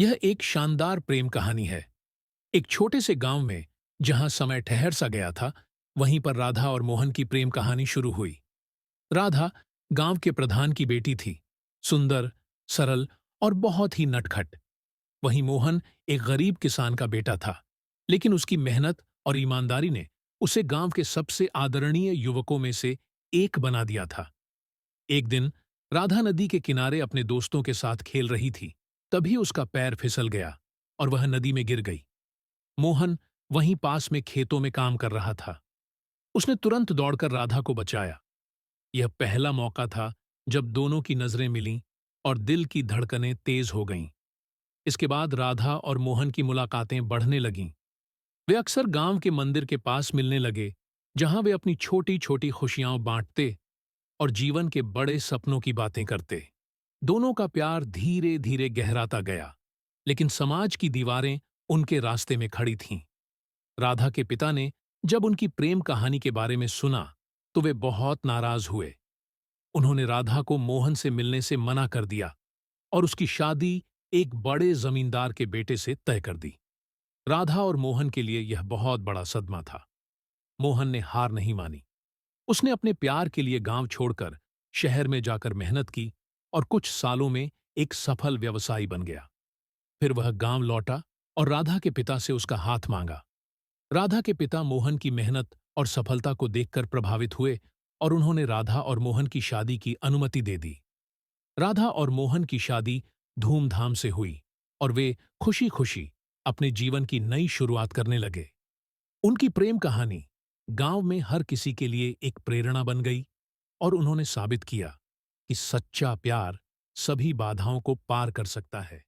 यह एक शानदार प्रेम कहानी है। एक छोटे से गांव में जहां समय ठहर सा गया था, वहीं पर राधा और मोहन की प्रेम कहानी शुरू हुई। राधा गांव के प्रधान की बेटी थी, सुंदर, सरल और बहुत ही नटखट। वहीं मोहन एक गरीब किसान का बेटा था, लेकिन उसकी मेहनत और ईमानदारी ने उसे गांव के सबसे आदरणीय युवकों में से एक बना दिया था। एक दिन राधा नदी के किनारे अपने दोस्तों के साथ खेल रही थी। तभी उसका पैर फिसल गया और वह नदी में गिर गई। मोहन वहीं पास में खेतों में काम कर रहा था। उसने तुरंत दौड़कर राधा को बचाया। यह पहला मौका था जब दोनों की नजरें मिलीं और दिल की धड़कनें तेज हो गईं। इसके बाद राधा और मोहन की मुलाकातें बढ़ने लगीं। वे अक्सर गांव के मंदिर के पास मिलने लगे, जहां वे अपनी छोटी छोटी खुशियां बांटते और जीवन के बड़े सपनों की बातें करते। दोनों का प्यार धीरे धीरे गहराता गया, लेकिन समाज की दीवारें उनके रास्ते में खड़ी थीं। राधा के पिता ने जब उनकी प्रेम कहानी के बारे में सुना, तो वे बहुत नाराज हुए। उन्होंने राधा को मोहन से मिलने से मना कर दिया और उसकी शादी एक बड़े जमींदार के बेटे से तय कर दी। राधा और मोहन के लिए यह बहुत बड़ा सदमा था। मोहन ने हार नहीं मानी। उसने अपने प्यार के लिए गांव छोड़कर शहर में जाकर मेहनत की और कुछ सालों में एक सफल व्यवसायी बन गया। फिर वह गांव लौटा और राधा के पिता से उसका हाथ मांगा। राधा के पिता मोहन की मेहनत और सफलता को देखकर प्रभावित हुए और उन्होंने राधा और मोहन की शादी की अनुमति दे दी। राधा और मोहन की शादी धूमधाम से हुई और वे खुशी खुशी अपने जीवन की नई शुरुआत करने लगे। उनकी प्रेम कहानी गांव में हर किसी के लिए एक प्रेरणा बन गई और उन्होंने साबित किया कि सच्चा प्यार सभी बाधाओं को पार कर सकता है।